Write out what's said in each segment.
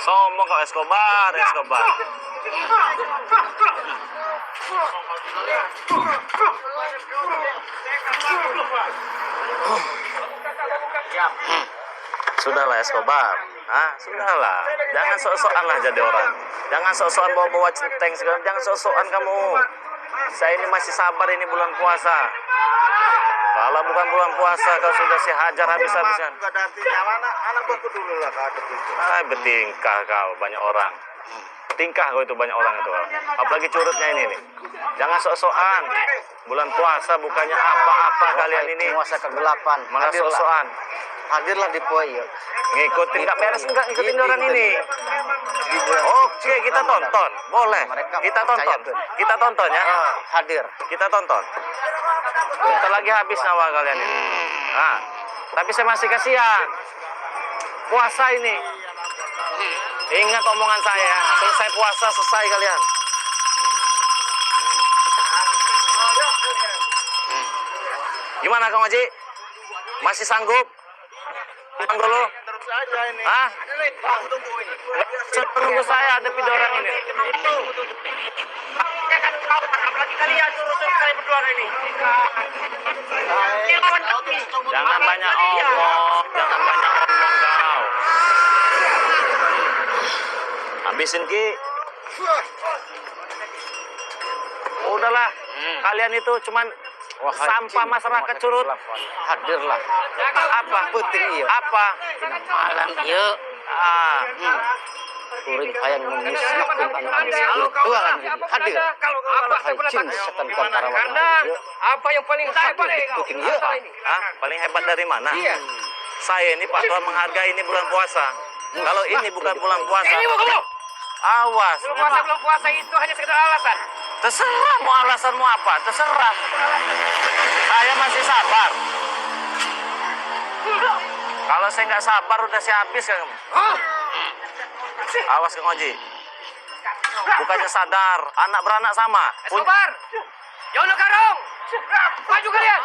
Sombong kau Escobar, Escobar. Sudahlah Escobar, sudahlah. Jangan sok-sokan lah jadi orang. Jangan sok-sokan bawa-bawa centeng segala. Jangan sok-sokan kamu. Saya ini masih sabar, ini bulan puasa. Kalau bukan bulan puasa kau sudah saya hajar habis-habisan. Bertingkah kau banyak orang. Tingkah kau itu banyak orang itu. Apalagi curutnya ini nih. Jangan sok-sokan. Bulan puasa bukannya apa-apa kalian ini. Puasa kegelapan. Malah sok-sokan. Hadirlah di Poi. Ngikutin nggak beres enggak ngikutin orang ini. Oke, kita tonton. Boleh. Kita tonton. Kita tonton ya. Hadir. Kita tonton. Bentar lagi habis nyawa kalian ini. Tapi saya masih kasihan. Puasa ini. Ingat omongan saya. Selesai puasa, selesai kalian. Gimana Kang Haji? Masih sanggup? Tunggu dulu. Terus aja ini. Tunggu saya ada video orang ini. Apalagi kalian suruh saya berdua ini. Jangan banyak omong. Jangan banyak omong kau. Habisin Ki. Udahlah. Kalian itu cuman sampah masyarakat curut. Hadirlah. Apa? Penting iya. Apa? Malam iya. Kuring hayang memusnahkan anak Tuhan hadir. Hancing setan kantarawan. Apa yang paling hebat Penting iya. Paling hebat dari mana? Saya ini Pak Tuhan menghargai ini bulan puasa. Kalau ini bukan bulan puasa. Awas. Belum puasa itu hanya sekedar alasan. Terserah mau alasanmu apa, terserah. Saya masih sabar. Kalau saya nggak sabar udah saya habis kan. Awas Kang Oji. Bukannya sadar, anak beranak sama. Escobar, Yono Karong, maju kalian.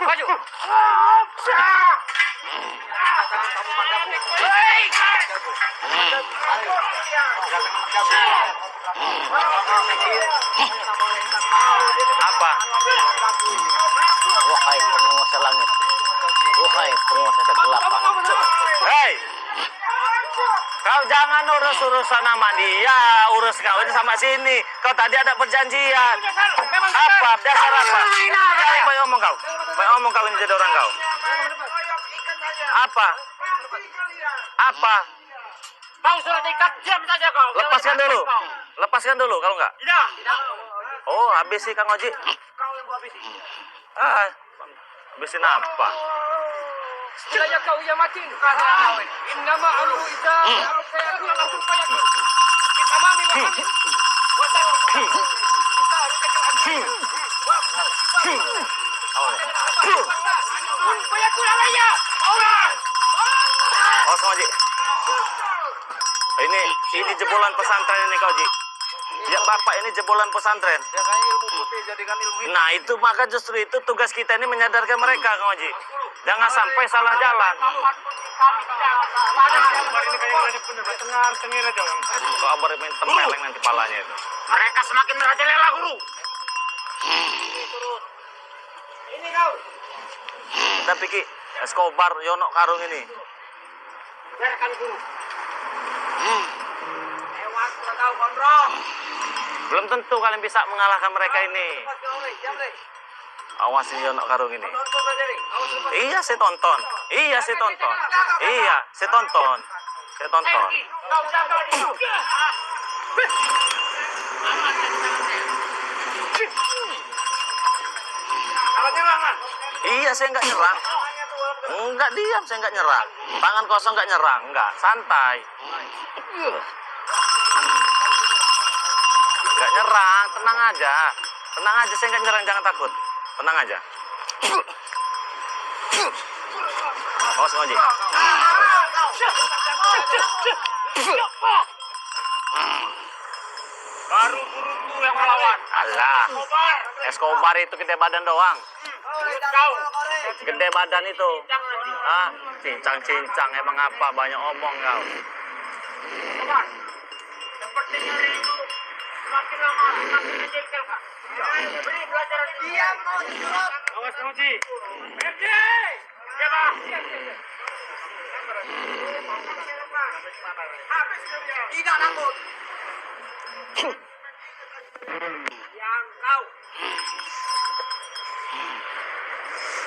Maju. Apa? Wahai penguasa langit. Wahai penguasa kegelapan. Hei, kau jangan urus-urusan sama dia, urus kau ini sama sini. Kau tadi ada perjanjian. Apa? Dasar apa? Jangan banyak omong kau. Banyak omong kau ini jadi orang kau. Apa? Apa? Kau sudah diikat, diam saja kau. Lepaskan dulu. Lepaskan dulu kalau enggak. Tidak. Oh, habis sih Kang Oji. Kau yang gua habisi. Habisin apa? Sekiranya kau yang mati. Innama amru idza saya langsung payah. Kita mami wa kami. Payah kulalaya. Allah. Oh, Kang Oji. Ini jebolan pesantren ini Kang Oji. Ya Bapak ini jebolan pesantren. Ya kan ilmu putih jadikan ilmu hitam. Nah itu maka justru itu tugas kita ini menyadarkan mereka Kang Oji. Jangan sampai salah jalan. Kok abar main tempeleng nanti palanya itu. Mereka semakin merajalela guru. Ini kau. Tapi Ki Escobar Yono Karung ini. Biarkan guru. Hewan sudah tahu gondrong. Belum tentu kalian bisa mengalahkan mereka ini. Awasin Yono Karung ini. Iya saya tonton. Iya saya tonton. Iya saya tonton. Saya tonton. Iya saya nggak nyerang. Enggak diam saya nggak nyerang. Tangan kosong nggak nyerang. Enggak santai. Nggak nyerang, tenang aja. Tenang aja, saya nggak nyerang, jangan takut. Tenang aja. Awas Kang Oji. Baru guruku yang melawan. Alah, Escobar itu gede badan doang. Kau. Gede badan itu. Ah, cincang-cincang emang apa, banyak omong kau. Coba. Sepertinya itu semakin lama semakin menjengkelkan. Beri pelajaran dulu. Diam kau curut. Awas Muji. Berhenti. Ya Bang. Habis dia. Tidak takut. Yang kau.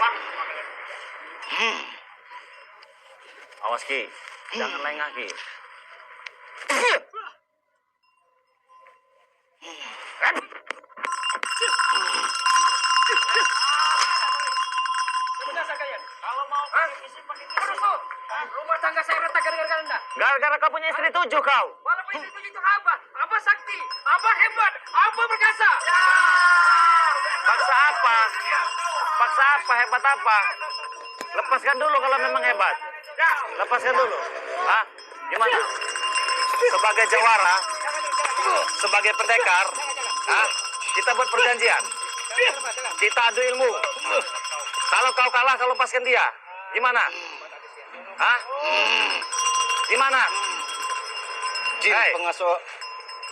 Bang. Awas Ki, jangan lengah Ki. Kalau mau pakai pakai rumah tangga saya retak gara-gara Anda. Gara-gara kau punya istri 7 kau. Walaupun itu apa? Apa sakti? Apa hebat? Apa perkasa? Paksa apa? Paksa apa? Hebat apa? Lepaskan dulu kalau memang hebat. Lepaskan dulu. Hah? Gimana? Sebagai jawara, sebagai pendekar, hah? Kita buat perjanjian. Kita adu ilmu. Kalau kau kalah, kau lepaskan dia. Gimana? Hah? Gimana? Jin Hei.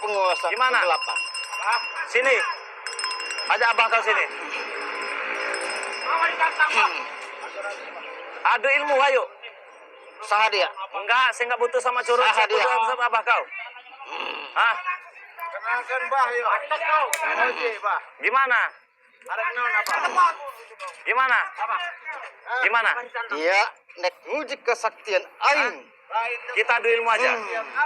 penguasa Gimana? kegelapan. Sini. Ajak abang kau sini. Adu ilmu, ayo. Sah dia. Enggak, saya enggak butuh sama curug. Sah Saya dia. butuh sama abah kau. Hah? Kenalkan Bah, yuk. Atas kau. Oke, Bah. Gimana? Ada kenal apa? Gimana? Gimana? Dia nek nguji kesaktian aing. Kita adu ilmu aja.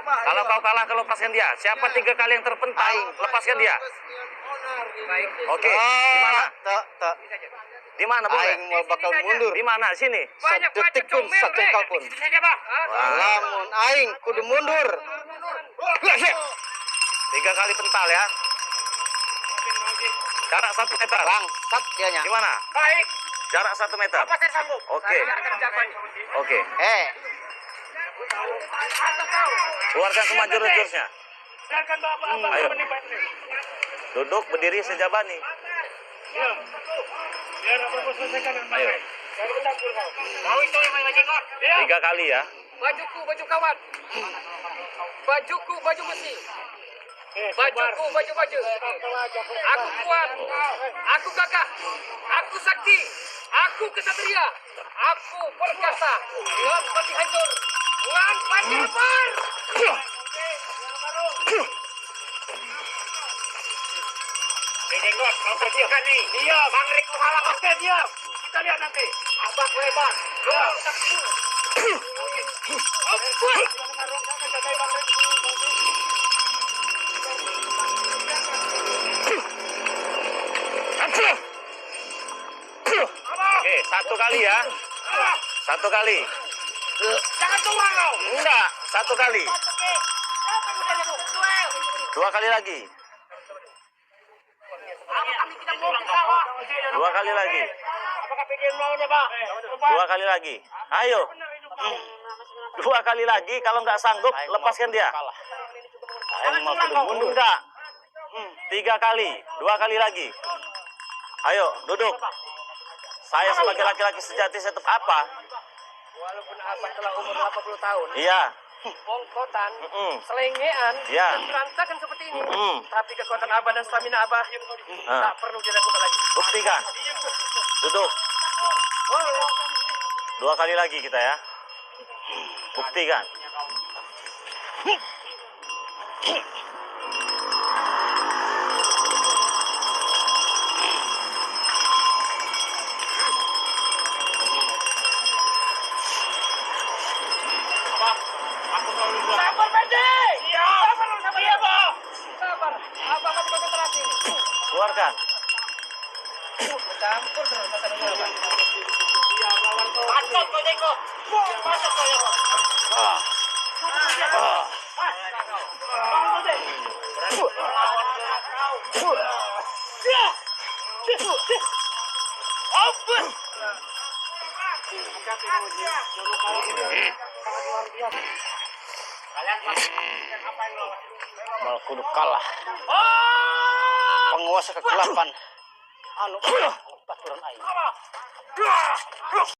Kalau kau kalah, kau lepaskan dia. Siapa 3 kali yang terpental, lepaskan dia. Baik. Oke, gimana? Tak. Di mana, boleh? Aing mau bakal mundur. Di mana? Sini. Sedetik pun, secengkal pun. Saja, Bah. Lamun aing kudu mundur. 3 kali pental ya. Jarak 1 meter. Bangsat dianya. Gimana? Baik. Jarak 1 meter. Apa saya sanggup? Oke. Saya akan jawaban. Oke. Atas kau. Keluarkan semua jurus-jurusnya. Silakan Bapak Ayo. menimpa ini. Duduk, berdiri, sejabani. Diam. Biar aku selesaikan dengan Ayo. baik. Saya bercampur kau. Kau itu yang main jenggot. Diam. 3 kali ya. Bajuku, baju kawan. Bajuku, baju besi. Bajuku, baju baju. Aku kuat. Aku gagah. Aku sakti. Aku kesatria. Aku perkasa. Dengan pasti hancur. Dengan pasti lebar. Jenggot, kau bersihkan nih. Diam. Bang Riko halang. Oke, diam. Kita lihat nanti. Abang lebar. Diam. Oke, 1 kali ya. 1 kali. Jangan curang kau. Enggak, 1 kali. 2 kali lagi. 2 kali lagi. Apakah pilihan maunya, Pak? 2 kali lagi. Ayo. 2 kali lagi. Kalau nggak sanggup, lepaskan dia. Aing mau kudu mundur. Enggak. 3 kali. 2 kali lagi. Ayo, duduk. Saya sebagai laki-laki sejati tetap apa? Walaupun abah telah umur 80 tahun, Iya. bongkotan, Mm-mm. selengean, Iya. dan berantakan seperti ini. Mm. Tapi kekuatan abah dan stamina abah tak perlu diragukan lagi. Buktikan. Duduk. 2 kali lagi kita ya. Buktikan. Sabar, Pede! Sabar, iya, Pak! Sabar, abah kasih konsentrasi. Keluarkan. Campur dengan kata dengan abah. Masuk, kau jenggot! Masuk, kau jenggot! Kalian pasti apa yang lawan? Kudu kalah. Penguasa kegelapan. Anu baturan aing.